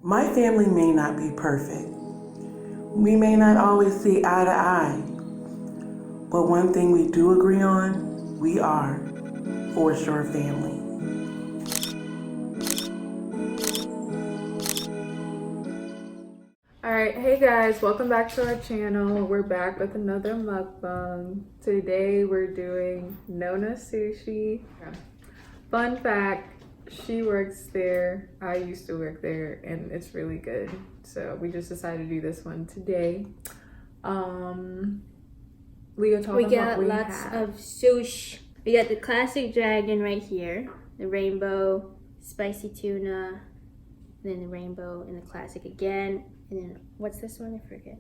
My family may not be perfect. We may not always see eye to eye. But one thing we do agree on, we are for sure family. Alright, hey guys, welcome back to our channel. We're back with another mukbang. Today we're doing Nona Sushi. Fun fact, she works there. I used to work there and it's really good. So we just decided to do this one today. Leah, We got lots of sushi. We got the classic dragon right here, the rainbow, spicy tuna, then the rainbow and the classic again. And then what's this one? I forget.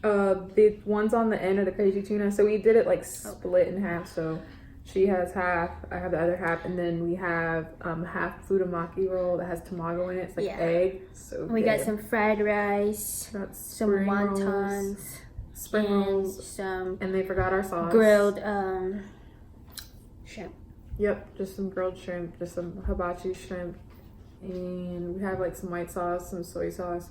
The ones on the end of the crazy tuna. So we did it like split in half. So she has half, I have the other half, and then we have half fudamaki roll that has tamago in it. It's like egg. So we got some fried rice, some wontons, spring rolls, some, and they forgot our sauce. Grilled shrimp. Yep, just some grilled shrimp, just some hibachi shrimp, and we have like some white sauce, some soy sauce.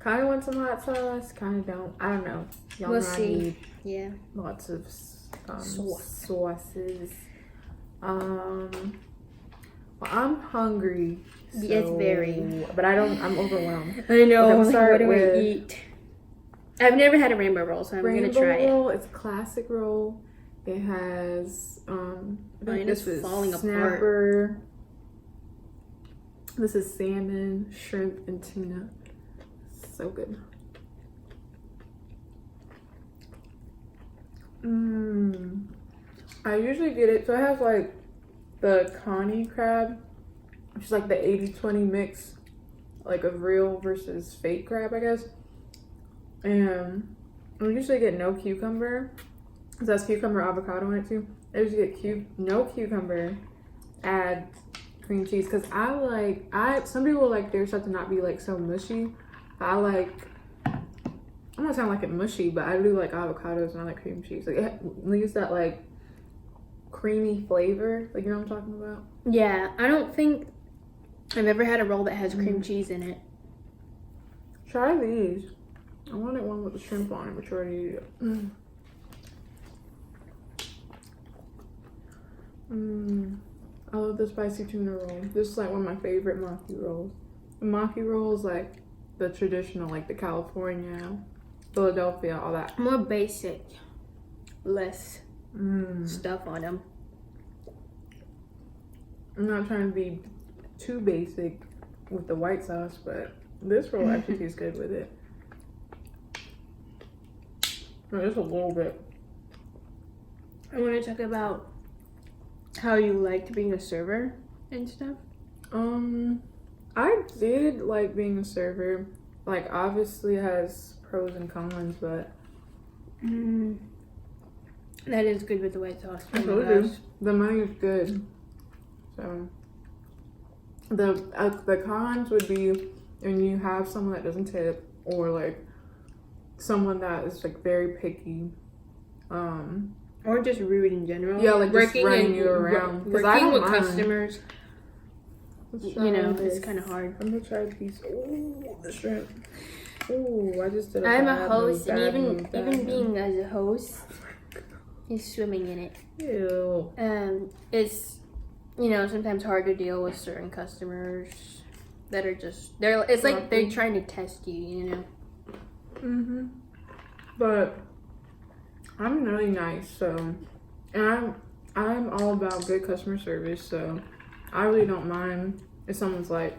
Kind of want some hot sauce, kind of don't. I don't know. Y'all we'll know see. I need lots of sauces. Well, I'm hungry. So, it's very. But I'm overwhelmed. I know. Okay, What do I eat? I've never had a rainbow roll, so I'm gonna try roll, it. It's a classic roll. It has this is falling snapper. apart. This is salmon, shrimp, and tuna. So good. I usually get it. So it has like the Connie crab, which is like the 80-20 mix, like of real versus fake crab, I guess. And I usually get no cucumber, because that's cucumber avocado in it too. I usually get no cucumber, add cream cheese, because some people like their stuff to not be like so mushy. I'm not sound like it mushy, but I do like avocados and I like cream cheese. Like it leaves that like creamy flavor. Like, you know what I'm talking about? Yeah, I don't think I've ever had a roll that has cream cheese in it. Try these. I wanted one with the shrimp on it, but you already did it. I love the spicy tuna roll. This is like one of my favorite maki rolls. The maki roll is like the traditional, like the California, Philadelphia, all that. More basic, less stuff on them. I'm not trying to be too basic with the white sauce, but this roll actually tastes good with it. Just a little bit. I want to talk about how you liked being a server and stuff. I did like being a server. Like, obviously it has pros and cons, but that is good with the white sauce. I told you, the money is good. So the cons would be when you have someone that doesn't tip, or like someone that is like very picky, or just rude in general. Yeah, like just running you around. Working with customers, you know, it's kind of hard. I'm gonna try a piece. Ooh, the shrimp. Ooh, I just did a I'm bad a host, move, and even move. being as a host, he's swimming in it. Ew. It's, you know, sometimes hard to deal with certain customers that are just it's like they're trying to test you, you know. But I'm really nice, so, and I'm all about good customer service, so I really don't mind if someone's like,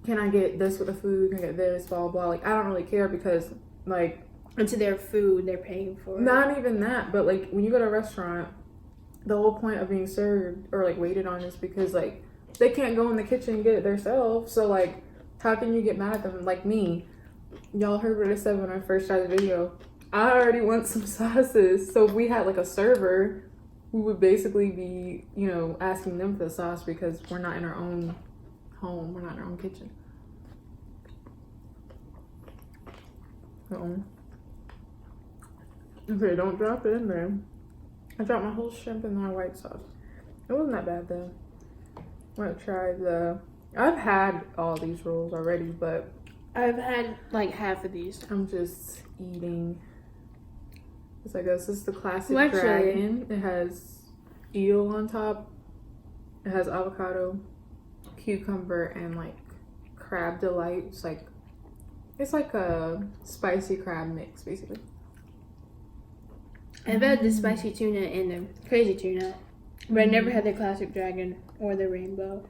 can I get this with the food? Can I get this? Blah, blah. Like, I don't really care, because, like, it's their food, they're paying for it. Not even that, but, like, when you go to a restaurant, the whole point of being served or, like, waited on is because, like, they can't go in the kitchen and get it themselves. So, like, how can you get mad at them? Like me, y'all heard what I said when I first started the video. I already want some sauces. So if we had, like, a server, we would basically be, you know, asking them for the sauce, because we're not in our own home. We're not in our own kitchen. Okay, don't drop it in there. I dropped my whole shrimp in my white sauce. It wasn't that bad though. I'm gonna try the I've had all these rolls already, but I've had like half of these. I'm just eating. It's like this is the classic Well, actually- dragon. It has eel on top. It has avocado, cucumber, and like crab delight. It's like a spicy crab mix, basically. I've had the spicy tuna and the crazy tuna, but I never had the classic dragon or the rainbow.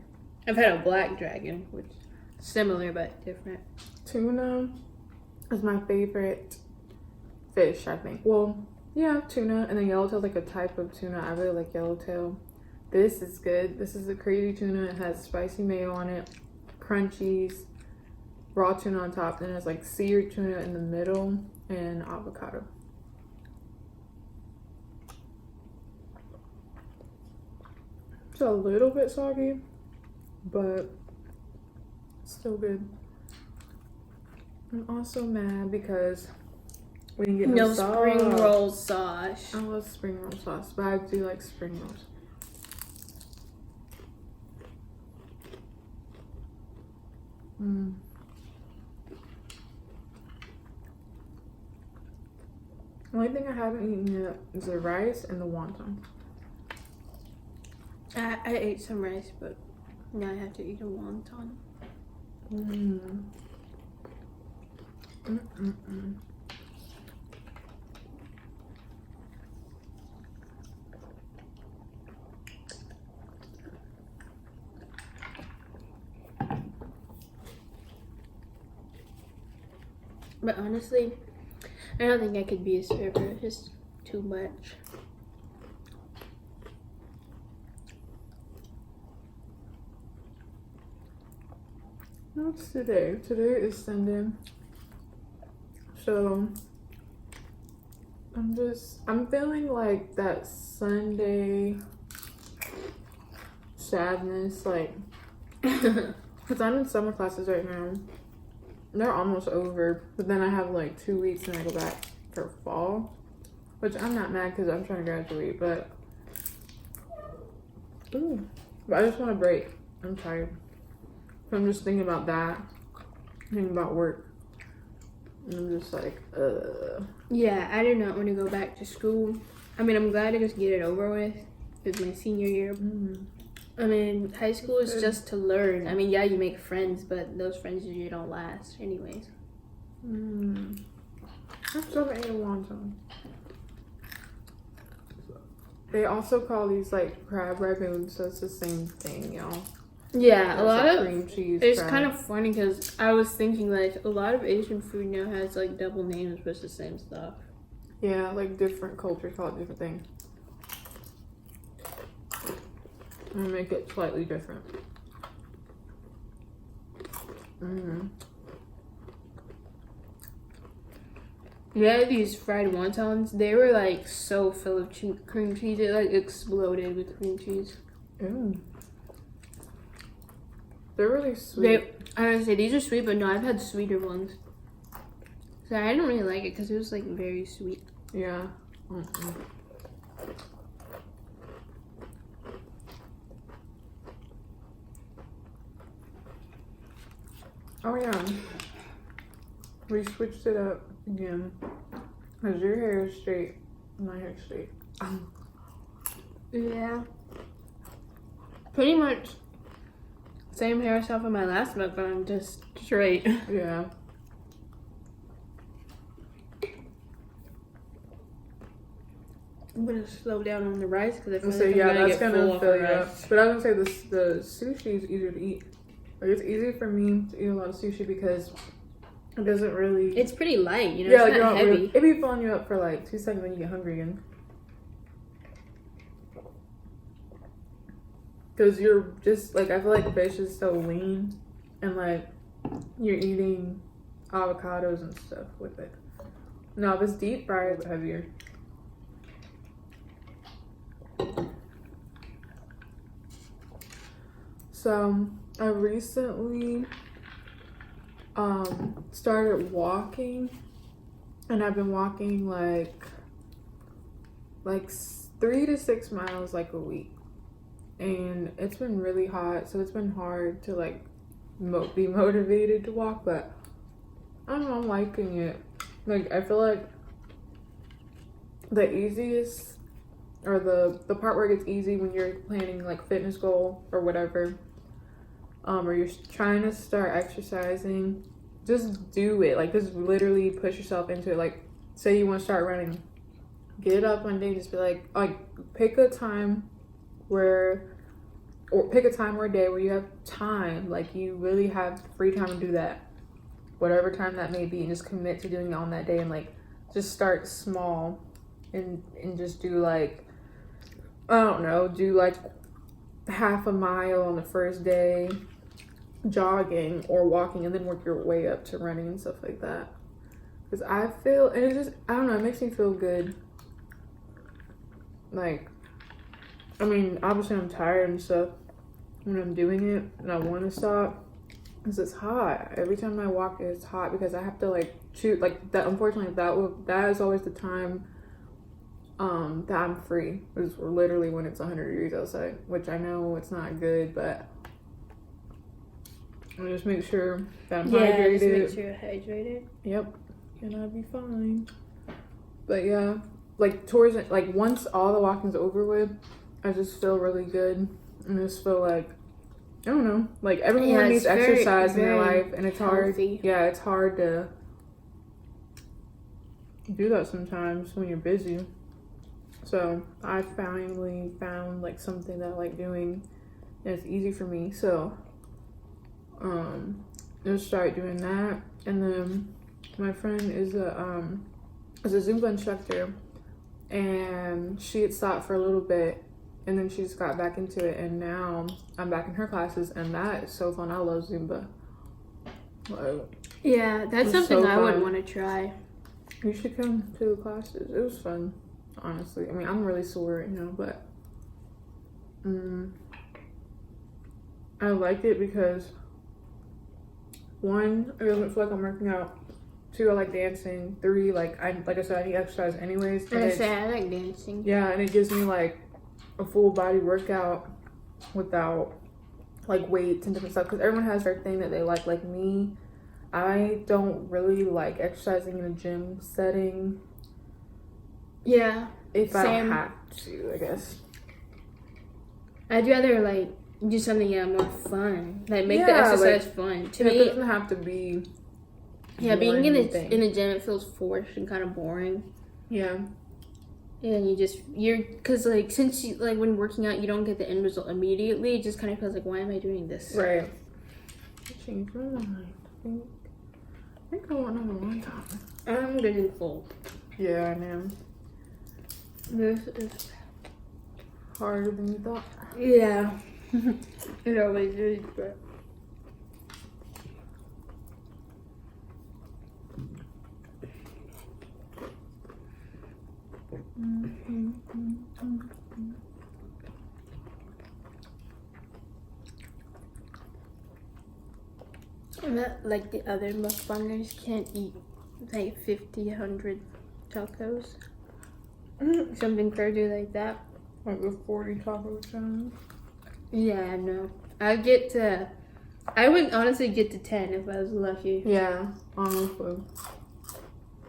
I've had a black dragon, which is similar but different. Tuna is my favorite fish, I think. Well, yeah, tuna. And then yellowtail is like a type of tuna. I really like yellowtail. This is good. This is a crazy tuna. It has spicy mayo on it, crunchies, raw tuna on top. Then it has like seared tuna in the middle and avocado. It's a little bit soggy, but still good. I'm also mad because we didn't get No sauce. spring roll sauce. I love spring roll sauce, but I do like spring rolls. The only thing I haven't eaten yet is the rice and the wonton. I ate some rice, but now I have to eat a wonton. But honestly, I don't think I could be a server. It's just too much. What's today? Today is Sunday. So I'm feeling like that Sunday sadness, like, because I'm in summer classes right now. They're almost over, but then I have like 2 weeks and I go back for fall, which I'm not mad because I'm trying to graduate, but I just want a break. I'm tired. So I'm just thinking about that, thinking about work, and I'm just like, Yeah, I do not want to go back to school. I mean, I'm glad to just get it over with. It's my senior year. I mean, high school is just to learn. I mean, yeah, you make friends, but those friends usually don't last anyways. I still haven't eaten a wonton. They also call these like crab ragoons, so it's the same thing, y'all. Yeah, It's a lot like of cream cheese. it's crab. kind of funny because I was thinking like a lot of Asian food now has like double names, but it's the same stuff. Yeah, like different cultures call it different things. And make it slightly different. Yeah, these fried wontons, they were like so full of cream cheese. It like exploded with cream cheese. Ew. They're really sweet. I was gonna say these are sweet, but no, I've had sweeter ones. So I didn't really like it because it was like very sweet. Yeah. Oh yeah. We switched it up again. Cause your hair is straight, my hair is straight. Yeah. Pretty much same hairstyle for my last mukbang, just straight. Yeah. I'm gonna slow down on the rice because I feel So like yeah, I'm gonna that's get full gonna off fill the you up. rice. But I was gonna say the sushi is easier to eat. Like it's easy for me to eat a lot of sushi because it doesn't really. It's pretty light, you know. Yeah, it's like not heavy. it be filling you up for like 2 seconds, then you get hungry again. Cause you're just like I feel like fish is so lean, and like you're eating avocados and stuff with it. No, if it's deep fried, it's heavier. So I recently started walking, and I've been walking like 3 to 6 miles like a week, and it's been really hot, so it's been hard to like be motivated to walk, but I don't know, I'm liking it. Like, I feel like the easiest, or the part where it gets easy when you're planning like fitness goal or whatever, or you're trying to start exercising, just do it. Like, just literally push yourself into it. Like, say you want to start running, get up one day, just be like pick a time or pick a time or a day where you have time, like you really have free time to do that, whatever time that may be, and just commit to doing it on that day, and like just start small and just do like, I don't know, do like half a mile on the first day, jogging or walking, and then work your way up to running and stuff like that. Because I feel, and it just, I don't know, it makes me feel good. Like, I mean, obviously I'm tired and stuff when I'm doing it, and I want to stop because it's hot. Every time I walk, it's hot because I have to like choose, like that. Unfortunately, that is always the time that I'm free. Is literally when it's 100 degrees outside, which I know it's not good, but I just make sure that I'm hydrated. Just make sure you're hydrated. Yep, and I'll be fine. But yeah, like towards it, like once all the walking's over with, I just feel really good. And just feel like, I don't know, like everyone needs exercise in their life, and it's healthy. hard. Yeah, it's hard to do that sometimes when you're busy. So I finally found like something that I like doing, and it's easy for me. So just start doing that. And then my friend is a Zumba instructor, and she had stopped for a little bit, and then she just got back into it, and now I'm back in her classes, and that is so fun. I love Zumba. Yeah, that's something so I would want to try. You should come to the classes. It was fun, honestly. I mean, I'm really sore right now, but I liked it because 1, it doesn't feel like I'm working out. 2, I like dancing. 3, like I said, I need exercise anyways. I like dancing. Yeah, and it gives me like a full body workout without like weights and different stuff, because everyone has their thing that they like. Like me, I don't really like exercising in a gym setting. Yeah, if I don't have to, I guess. I'd rather like do something more fun, like make the exercise fun. To me, it doesn't have to be. Yeah, being in a gym, it feels forced and kind of boring. Yeah. And because like since you like when working out, you don't get the end result immediately. It just kind of feels like, why am I doing this? Right. I changed my mind. I think I want another one time. I'm getting full. Yeah, I am. This is harder than you thought. Yeah. It always is, but. Like the other mukbangers can't eat like 50, 100 tacos. Something crazy like that. Like the 40 taco challenge. Yeah, no. I would honestly get to 10 if I was lucky. Yeah, honestly.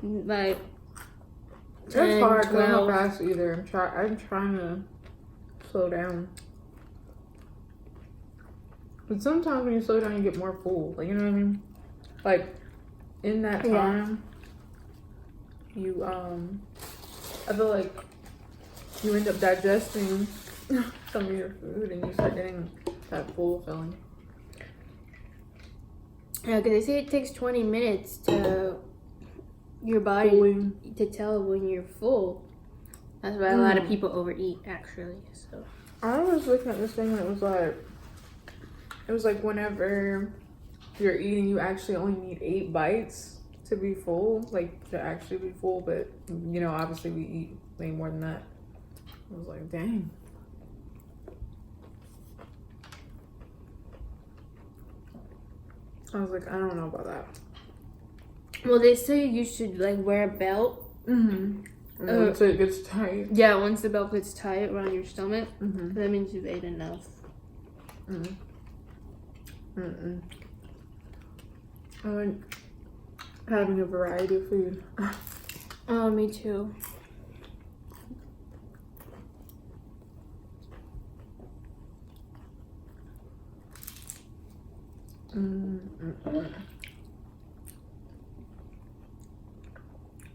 Like, it's hard because I'm not fast either. I'm trying to slow down. But sometimes when you slow down, you get more full. Like, you know what I mean? Like, in that time, you, I feel like you end up digesting some of your food, and you start getting that full feeling. Yeah, because they say it takes 20 minutes to your body to tell when you're full. That's why a lot of people overeat, actually. So I was looking at this thing that was like, it was like whenever you're eating, you actually only need 8 bites to be full, like to actually be full. But you know, obviously we eat way more than that. I was like, dang. I was like, I don't know about that. Well, they say you should like wear a belt. Once it gets tight. Yeah, once the belt gets tight around your stomach, that means you've ate enough. I like having a variety of food. Oh, me too.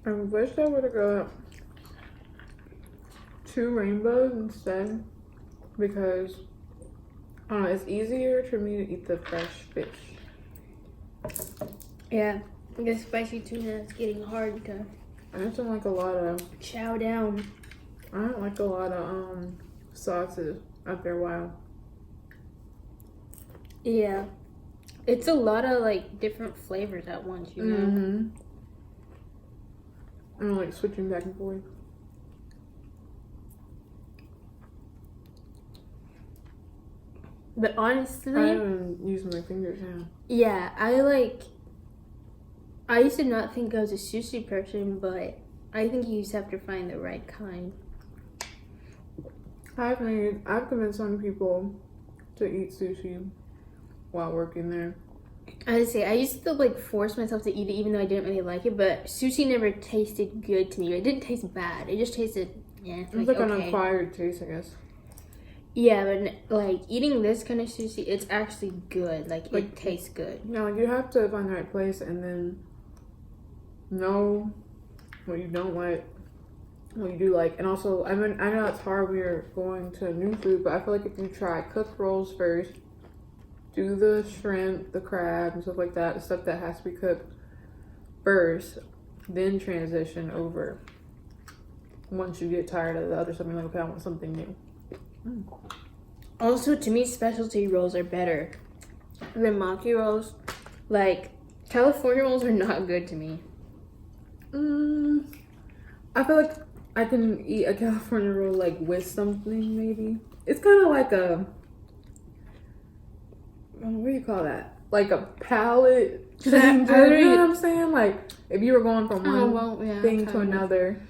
I wish I would have got 2 rainbows instead, because I don't know, it's easier for me to eat the fresh fish. Yeah, the spicy tuna is getting hard to I just don't like a lot of chow down. I don't like a lot of sauces after a while. Yeah, it's a lot of like different flavors at once, you know. I don't like switching back and forth. But I honestly, haven't used my fingers now. yeah, I used to not think I was a sushi person, but I think you just have to find the right kind. I've convinced some people to eat sushi while working there. I say I used to like force myself to eat it even though I didn't really like it, but sushi never tasted good to me. It didn't taste bad. It just tasted It's like an acquired taste, I guess. Yeah, but like eating this kind of sushi, it's actually good. Like it tastes good. No, you have to find the right place and then know what you don't like, what you do like. And also, I mean, I know it's hard when you're going to new food, but I feel like if you try cooked rolls first, do the shrimp, the crab, and stuff like that, the stuff that has to be cooked first, then transition over. Once you get tired of the other stuff, you're like, okay, I want something new. Also, to me, specialty rolls are better than maki rolls. Like California rolls are not good to me. I feel like I can eat a California roll like with something, maybe. It's kind of like a, what do you call that? Like a palate changer, you know what I'm saying? Like if you were going from one thing to another.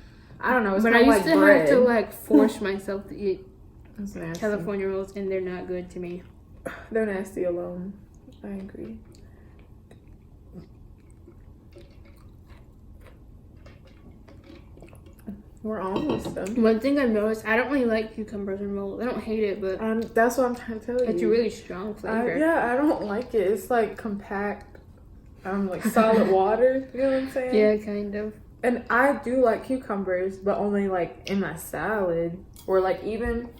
I don't know. It's but kind I of used like to bread. have to like force myself to eat That's nasty. California rolls, and they're not good to me. They're nasty alone. I agree. We're almost done. One thing I've noticed, I don't really like cucumbers in rolls. I don't hate it, but That's what I'm trying to tell you. it's a really strong flavor. I don't like it. It's like compact, like solid water. You know what I'm saying? Yeah, kind of. And I do like cucumbers, but only like in my salad or like even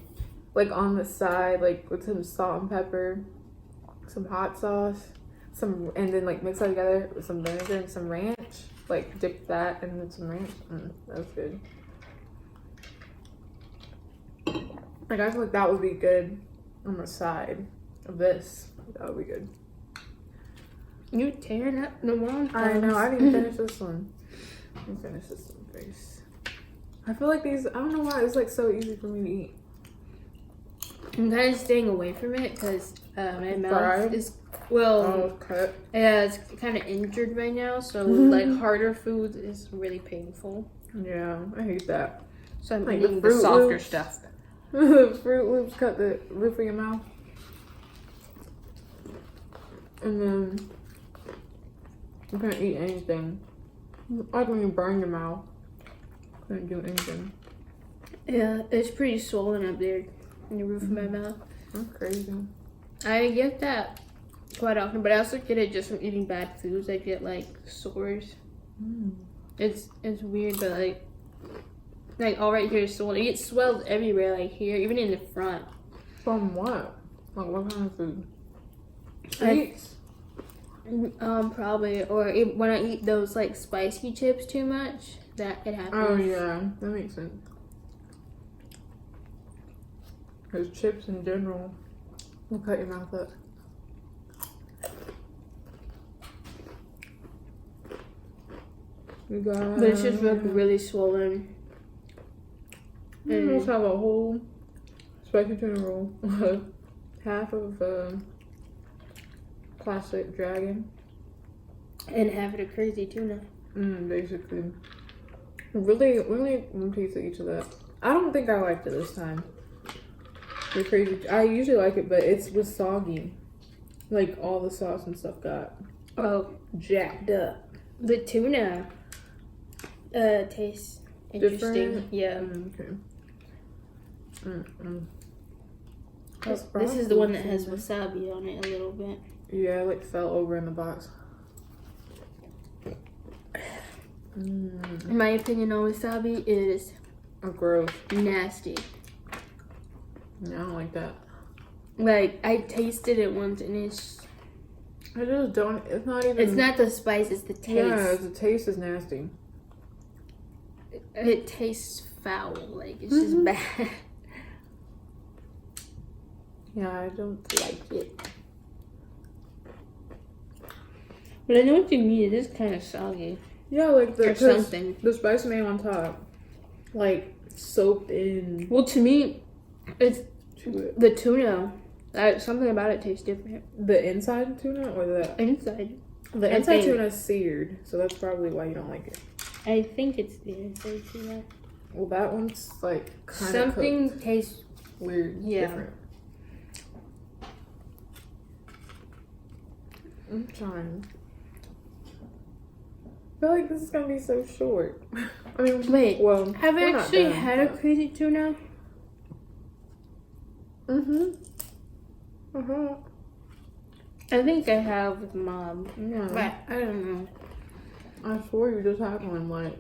like on the side, like with some salt and pepper, some hot sauce, and then like mix that together with some vinegar and some ranch. Like dip that and then some ranch. That's good. Like I feel like that would be good on the side of this. That would be good. You're tearing up the wrong I know. I didn't finish this one. Let me finish this one first. I feel like these. I don't know why it's like so easy for me to eat. I'm kind of staying away from it because my mouth Fried? is Cut. yeah, it's kind of injured right now. So like harder food is really painful. Yeah, I hate that. So I'm Like eating the the Fruit softer Loops. stuff. Fruit Loops cut the roof of your mouth, and then you can't eat anything. Like when you burn your mouth, couldn't do anything. Yeah, it's pretty swollen up there in the roof of my mouth. That's crazy. I get that quite often, but I also get it just from eating bad foods. I get like sores. It's weird, but like all right here is swollen. It gets swelled everywhere, like here, even in the front. From what? Like what kind of food? Sweets? Probably, or when I eat those like spicy chips too much, that it happens. Oh yeah, that makes sense. Because chips in general will cut your mouth up. You got. But it's just really swollen. You just have a whole spicy tuna roll, half of classic dragon, And half of the crazy tuna. basically. Really, only one piece of each of that. I don't think I liked it this time. The crazy. I usually like it, but it was soggy. Like all the sauce and stuff got. Oh, jacked up. the tuna tastes interesting. Different? Yeah. Okay. Oh, this is the one that has wasabi on it a little bit. Yeah, it like fell over in the box. In my opinion on wasabi is Oh, gross. nasty. Yeah, I don't like that. Like, I tasted it once and I just don't. It's not even. it's not the spice, it's the taste. Yeah, the taste is nasty. It tastes foul. Like, it's just bad. Yeah, I don't like it. But I know what you mean. It is kind of soggy. Yeah, like Or something. the spice made on top, like soaked in Well, to me, it's to it. the tuna. Something about it tastes different. The inside tuna or the Inside. the I inside think. tuna is seared, so that's probably why you don't like it. I think it's the inside tuna. Well, that one's like kind of Something tastes weird, Yeah. different. I'm trying. I feel like this is gonna be so short. I mean, Wait, well, I've we're not actually done, had a but- crazy tuna. I think I have with mom. Yeah. But I don't know. I swore you just had one like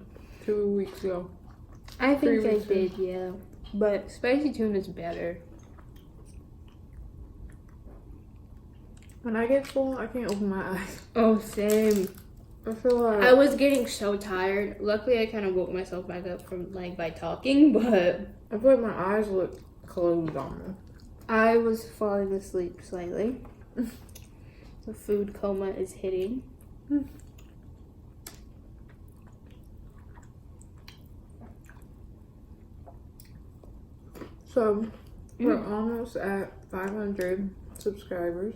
2 weeks ago. I think 3 I weeks ago. did, yeah. But spicy tuna's better. When I get full, I can't open my eyes. Oh, same. I feel like I was getting so tired. Luckily, I kind of woke myself back up from like by talking, but I feel like my eyes look closed on me. I was falling asleep slightly. The food coma is hitting. So we're almost at 500 subscribers,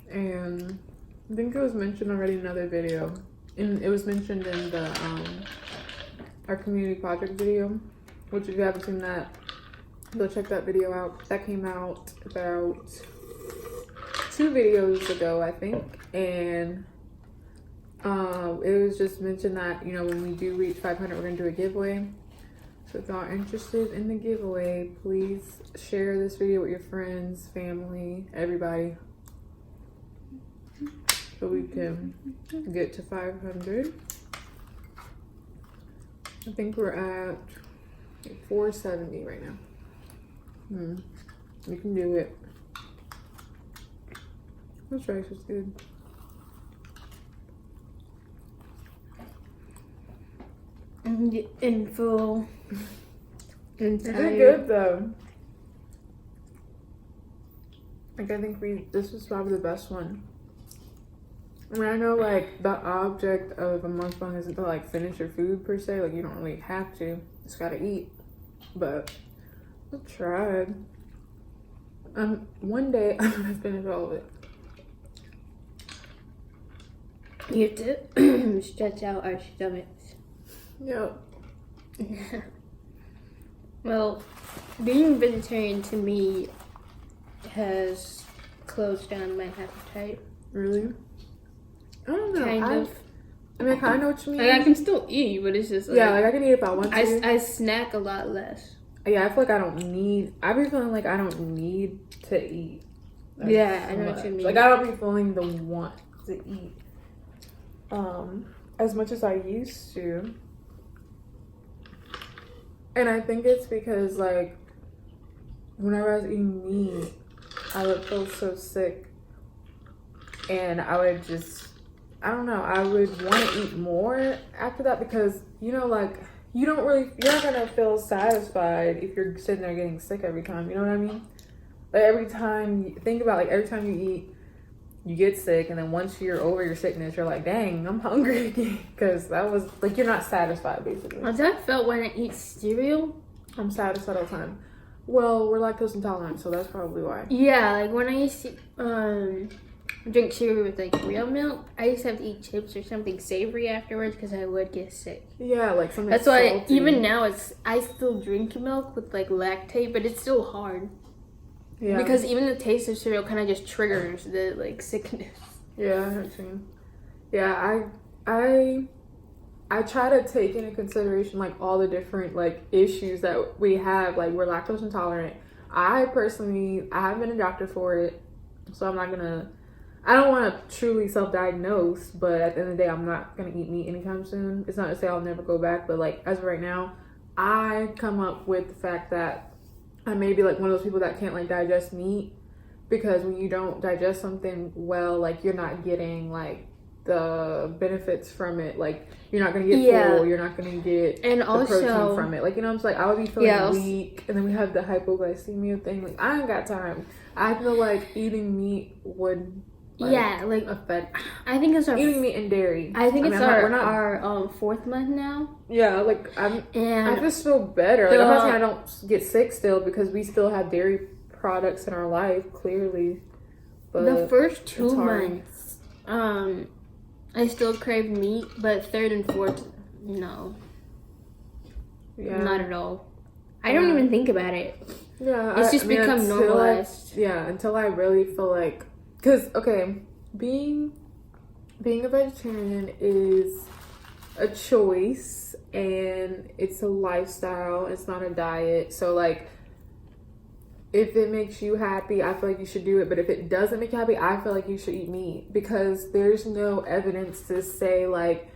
and I think it was mentioned already in another video, and it was mentioned in the our community project video, which if you haven't seen that, go check that video out. That came out about 2 videos ago, I think, and it was just mentioned that, you know, when we do reach 500, we're gonna do a giveaway. So if y'all are interested in the giveaway, please share this video with your friends, family, everybody, so we can get to 500. I think we're at 470 right now. We can do it. This rice is good. In full. Is it good though? Like, I think this was probably the best one. I mean, I know like the object of a mukbang isn't to like finish your food per se. Like, you don't really have to. You just gotta eat. But I tried. One day I'm gonna finish all of it. You have to stretch out our stomachs. Yep. Well, being vegetarian to me has closed down my appetite. Really? I don't know. Kind of. I mean, I kind of know what you mean. Like, I can still eat, but it's just like... Yeah, like I can eat if I want to. I snack a lot less. Yeah, I feel like I be feeling like I don't need to eat. Yeah, I know what you mean. Like, I don't be feeling the want to eat as much as I used to. And I think it's because, like, whenever I was eating meat, I would feel so sick. And I would just, I don't know, I would want to eat more after that because, you know, like, you're not going to feel satisfied if you're sitting there getting sick every time. You know what I mean? Like, every time you eat, you get sick. And then once you're over your sickness, you're like, dang, I'm hungry again. Because that was, like, you're not satisfied, basically. As I felt when I eat cereal. I'm satisfied all the time. Well, we're lactose intolerant, so that's probably why. Yeah, like when I used to drink cereal with like real milk, I used to have to eat chips or something savory afterwards because I would get sick. Yeah, like something That's why salty. even now I still drink milk with like lactate, but it's still hard. Yeah. Because even the taste of cereal kind of just triggers the like sickness. Yeah, I know what you mean. Yeah, I try to take into consideration like all the different like issues that we have. Like we're lactose intolerant. I haven't been a doctor for it, so I don't want to truly self-diagnose, but at the end of the day, I'm not gonna eat meat anytime soon. It's not to say I'll never go back, but like as of right now, I come up with the fact that I may be like one of those people that can't like digest meat, because when you don't digest something well, like you're not getting like the benefits from it. Like you're not gonna get full, you're not gonna get and the also protein from it. Like, you know, I'm just like I would be feeling also, weak, and then we have the hypoglycemia thing. Like I ain't got time. I feel like eating meat would affect. I think it's eating meat and dairy. I think it's our 4th month now. Yeah, like I just feel better. Like I'm not saying I don't get sick still, because we still have dairy products in our life, clearly. But the first 2 months, I still crave meat, but 3rd and 4th, no. Yeah. Not at all. I don't even think about it. Yeah. It's just become normalized. Until I really feel like, because, okay, being a vegetarian is a choice, and it's a lifestyle. It's not a diet. So, like, if it makes you happy, I feel like you should do it. But if it doesn't make you happy, I feel like you should eat meat, because there's no evidence to say like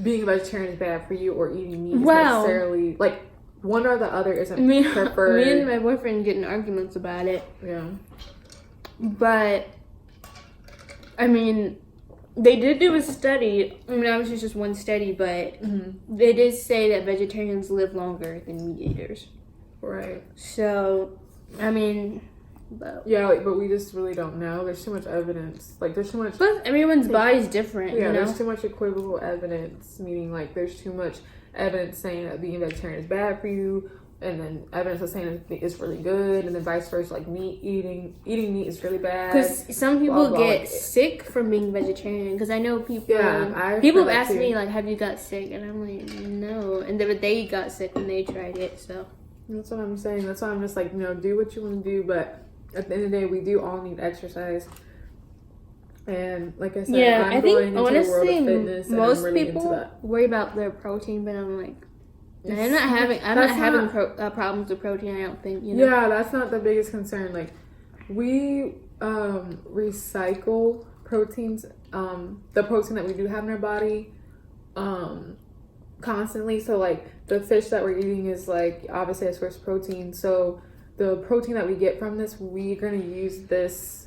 being a vegetarian is bad for you or eating meat is necessarily like one or the other isn't preferred. Me and my boyfriend get in arguments about it. Yeah. But I mean, they did do a study. I mean, obviously it's just one study, but they did say that vegetarians live longer than meat eaters. Right. So I mean, but we just really don't know. There's too much evidence. Like, there's too much. Plus, everyone's body's different. Yeah, you know? There's too much equivocal evidence. Meaning, like, there's too much evidence saying that being vegetarian is bad for you, and then evidence of saying it's really good, and then vice versa. Like, eating meat is really bad. Because some people get sick from being vegetarian. Because I know people. Yeah, people have asked me like, "Have you got sick?" And I'm like, "No." And they got sick when they tried it. So. That's what I'm saying. That's why I'm just like, do what you want to do, but at the end of the day, we do all need exercise. And like I said, I'm going into the world of fitness, and I'm really into that. Worry about their protein, but I'm like, I'm not having problems with protein. I don't think. Yeah, that's not the biggest concern. Like, we recycle proteins, the protein that we do have in our body, constantly. So like the fish that we're eating is like obviously a source of protein. So the protein that we get from this, we're going to use this.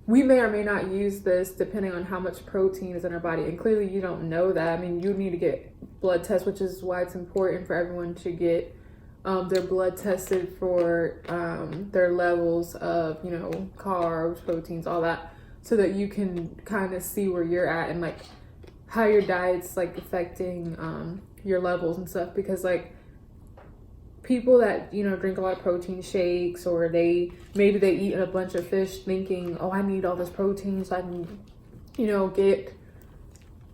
We may or may not use this depending on how much protein is in our body. And clearly you don't know that. I mean, you need to get blood tests, which is why it's important for everyone to get their blood tested for their levels of, carbs, proteins, all that, so that you can kind of see where you're at and like how your diet's like affecting your levels and stuff. Because like people that drink a lot of protein shakes, or maybe they eat a bunch of fish thinking, oh, I need all this protein so I can get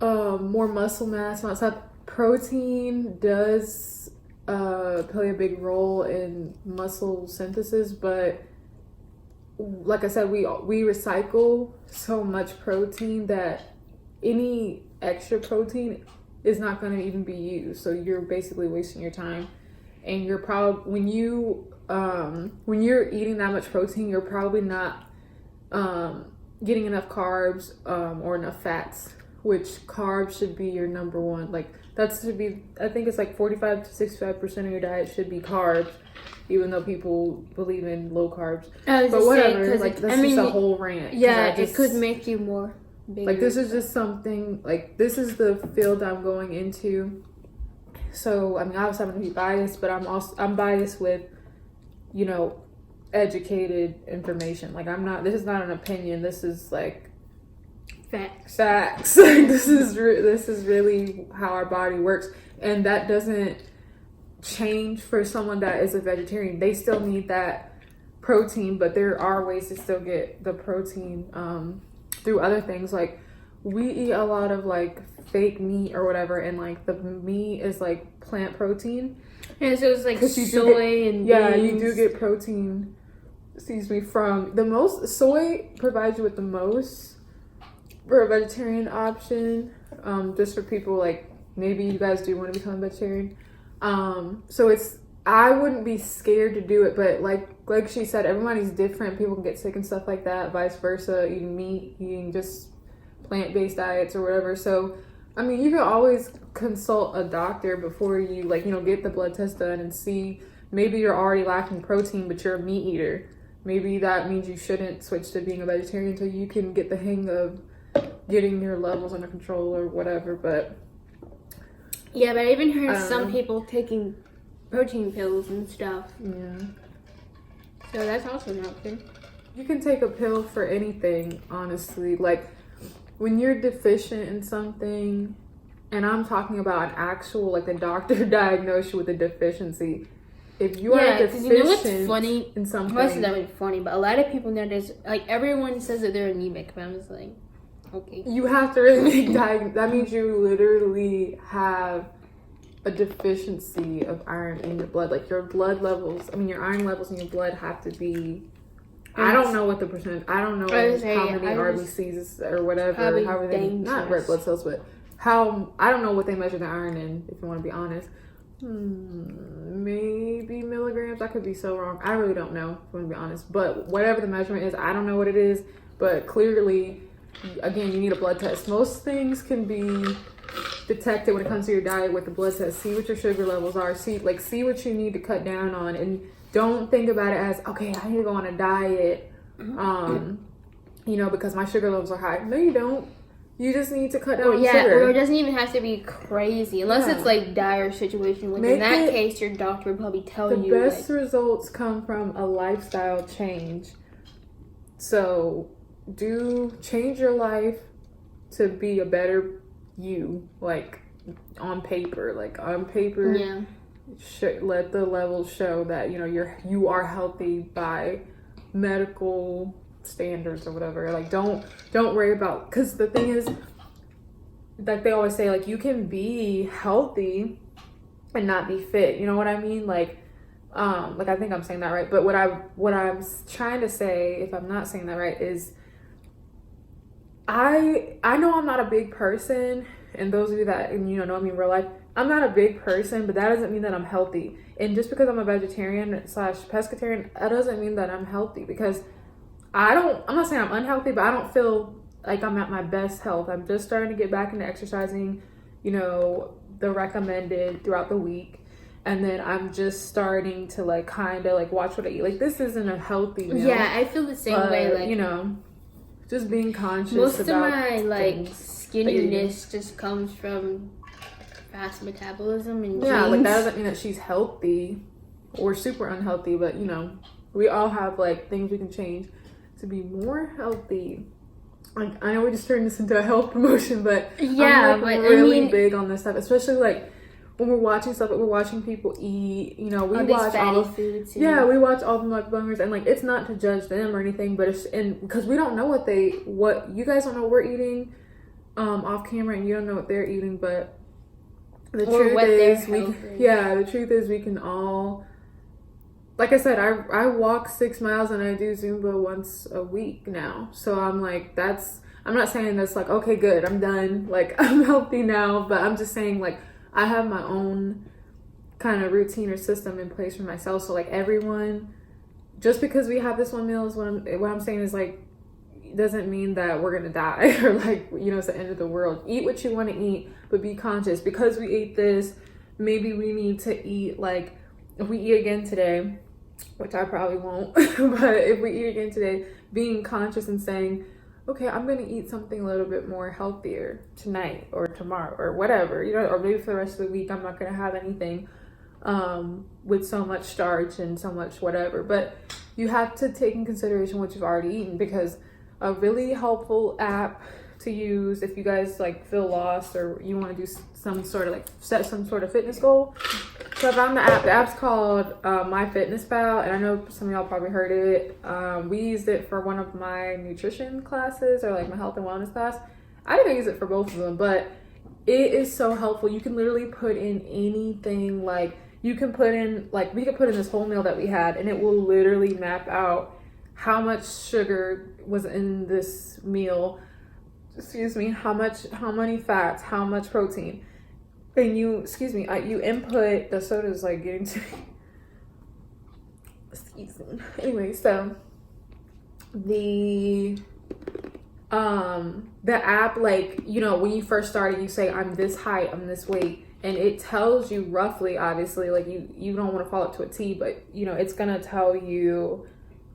more muscle mass and all that stuff. Protein does play a big role in muscle synthesis, but like I said, we recycle so much protein that any extra protein is not going to even be used. So you're basically wasting your time, and you're probably when you're eating that much protein, you're probably not getting enough carbs or enough fats, which carbs should be your number one. Like that should be, I think it's like 45 to 65% of your diet should be carbs, even though people believe in low carbs. But whatever, like that's just a whole rant. Yeah, it could make you more bigger. Like this is just something, like this is the field I'm going into. So I mean, obviously I'm gonna be biased, but I'm biased with, educated information. Like this is not an opinion. This is like facts. Like this is really how our body works, and that doesn't change for someone that is a vegetarian. They still need that protein, but there are ways to still get the protein through other things. Like we eat a lot of like fake meat or whatever, and like the meat is like plant protein, and so it's like soy and beans. You do get protein from the most. Soy provides you with the most for a vegetarian option, just for people like maybe you guys do want to become vegetarian. So I wouldn't be scared to do it, but like she said, everybody's different. People can get sick and stuff like that, vice versa, eating meat, eating just plant-based diets or whatever. So, I mean, you can always consult a doctor before you, get the blood test done and see maybe you're already lacking protein, but you're a meat eater. Maybe that means you shouldn't switch to being a vegetarian until you can get the hang of getting your levels under control or whatever, but... Yeah, but I even heard some people taking protein pills and stuff. Yeah. So that's also an option. You can take a pill for anything, honestly. Like, when you're deficient in something, and I'm talking about an actual, the doctor diagnosed you with a deficiency. If you are deficient you know what's funny? in something... Most of them are funny, but a lot of people nowadays, everyone says that they're anemic, but I'm just like, okay. You have to really that means you literally have a deficiency of iron in your blood. Like, your blood levels, your iron levels in your blood have to be... I don't know what the percentage... I don't know how many RBCs or whatever. However they... Not red blood cells, but how... I don't know what they measure the iron in, if you want to be honest. Maybe milligrams. I could be so wrong. I really don't know, if I want to be honest. But whatever the measurement is, I don't know what it is. But clearly, again, you need a blood test. Most things can be detected when it comes to your diet with the blood test. See what your sugar levels are. See what you need to cut down on, and don't think about it as, okay, I need to go on a diet, because my sugar levels are high. No, you don't. You just need to cut down on sugar. Or it doesn't even have to be crazy, unless it's dire situation. In that case, your doctor would probably tell you. The best results come from a lifestyle change. So, change your life to be a better you, on paper. On paper, let the levels show that you are healthy by medical standards or whatever. Don't worry about, because the thing is, they always say, you can be healthy and not be fit. You know what I mean? I think I'm saying that right. But what I'm trying to say, if I'm not saying that right, is I know I'm not a big person, and those of you that know me in real life, I'm not a big person, but that doesn't mean that I'm healthy. And just because I'm a vegetarian / pescatarian, that doesn't mean that I'm healthy, because I'm not saying I'm unhealthy, but I don't feel like I'm at my best health. I'm just starting to get back into exercising, the recommended throughout the week. And then I'm just starting to watch what I eat. This isn't a healthy meal. Yeah, I feel the same way. Just being conscious most about of my skinniness just comes from fast metabolism and genes. That doesn't mean that she's healthy or super unhealthy, but we all have things we can change to be more healthy. I know we just turned this into a health promotion, but I'm really big on this stuff, especially when we're watching stuff that we're watching people eat. We watch all foods. We watch all the mukbangers, and it's not to judge them or anything, but because we don't know what you guys don't know what we're eating off camera, and you don't know what they're eating, but the truth is we can all. Like I said, I walk 6 miles and I do Zumba once a week now. So I'm I'm not saying that's okay, good, I'm done. I'm healthy now, but I'm just saying I have my own kind of routine or system in place for myself. So everyone, just because we have this one meal is what I'm saying is it doesn't mean that we're gonna die or it's the end of the world. Eat what you want to eat, but be conscious. Because we ate this, maybe we need to eat if we eat again today, which I probably won't, but if we eat again today, being conscious and saying, okay, I'm going to eat something a little bit more healthier tonight or tomorrow or whatever, or maybe for the rest of the week, I'm not going to have anything with so much starch and so much whatever. But you have to take in consideration what you've already eaten, because a really helpful app to use if you guys feel lost or you want to do some sort of set some sort of fitness goal. So I found the app. The app's called MyFitnessPal, and I know some of y'all probably heard of it. We used it for one of my nutrition classes or my health and wellness class. I didn't use it for both of them, but it is so helpful. You can literally put in anything. You can put in we could put in this whole meal that we had, and it will literally map out how much sugar was in this meal, how many fats, how much protein, and you input, the soda's like getting to me. Excuse me. Anyway, so the app, like, you know, when you first started, you say, I'm this height, I'm this weight, and it tells you roughly, obviously, like, you don't want to follow it to a T, but, you know, it's gonna tell you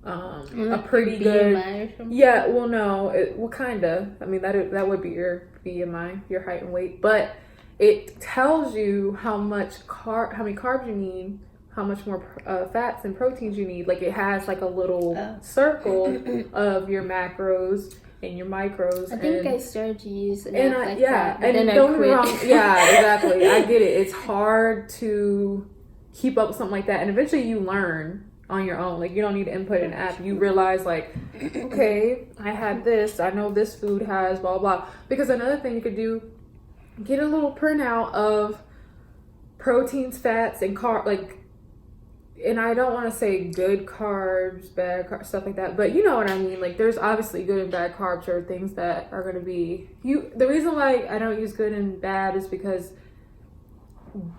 a pretty good, yeah, well, no, kinda, I mean, that would be your BMI, your height and weight, but it tells you how many carbs you need, how much more fats and proteins you need. Like, it has like a little circle of your macros and your micros. I think I started to use it like yeah, that, and don't get me wrong, yeah, exactly. I get it. It's hard to keep up with something like that, and eventually you learn on your own. Like, you don't need to input an app. You realize, like, okay, I had this. I know this food has blah blah. Because another thing you could do, get a little printout of proteins, fats, and like. And I don't want to say good carbs, bad carbs, stuff like that, but you know what I mean. Like, there's obviously good and bad carbs, or things that are going to be the reason why I don't use good and bad is because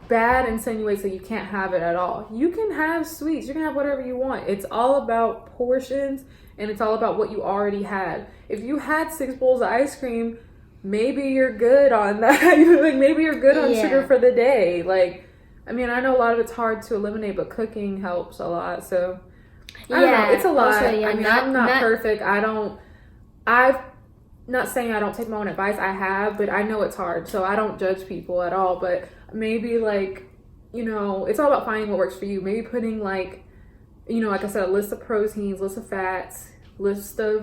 bad insinuates that you can't have it at all. You can have sweets, you can have whatever you want. It's all about portions, and it's all about what you already had. If you had 6 bowls of ice cream, maybe you're good on that. Like, maybe you're good on sugar for the day. Like, I mean, I know a lot of it's hard to eliminate, but cooking helps a lot. So, I don't know. It's a lot. Also, I mean, I'm not perfect. I'm not saying I don't take my own advice. I have, but I know it's hard. So I don't judge people at all. But maybe, like, you know, it's all about finding what works for you. Maybe putting, like, you know, like I said, a list of proteins, list of fats, list of,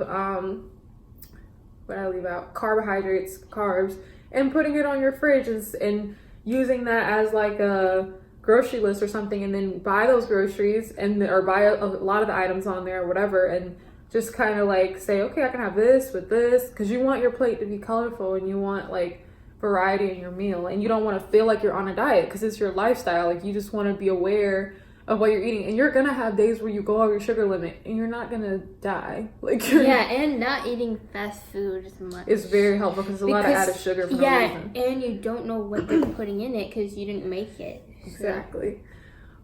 what did I leave out? Carbohydrates, carbs, and putting it on your fridge and using that as like a grocery list or something, and then buy those groceries or buy a lot of the items on there or whatever, and just kind of like say, okay, I can have this with this, because you want your plate to be colorful and you want like variety in your meal, and you don't want to feel like you're on a diet because it's your lifestyle. Like, you just want to be aware of what you're eating, and you're gonna have days where you go over your sugar limit and you're not gonna die. Like, and not eating fast food as much is very helpful because there's a lot of added sugar for no reason. And you don't know what they're putting in it because you didn't make it. Exactly.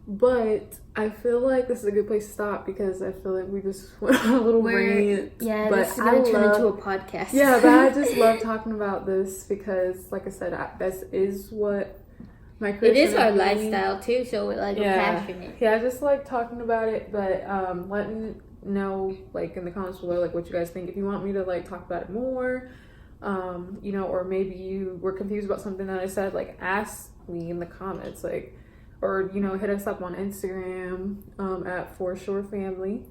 But I feel like this is a good place to stop because I feel like we just went on a little rant. Yeah, but this is going to turn into a podcast. Yeah, but I just love talking about this because, like I said, this is what my Christian it is our lifestyle too, so we're passionate. Yeah, I just like talking about it, but let me know, like, in the comments below, like, what you guys think. If you want me to, like, talk about it more, you know, or maybe you were confused about something that I said, like, ask me in the comments, like, or, you know, hit us up on Instagram at For Sure Family.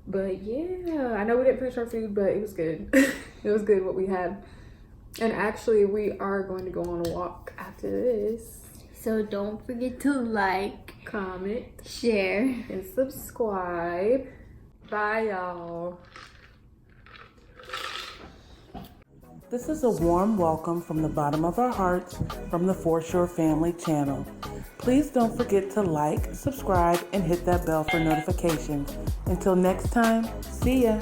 But yeah, I know we didn't finish our food, but it was good. It was good what we had. And actually, we are going to go on a walk after this. So don't forget to like, comment, share, and subscribe. Bye, y'all. This is a warm welcome from the bottom of our hearts from the For Sure Family channel. Please don't forget to like, subscribe, and hit that bell for notifications. Until next time, see ya.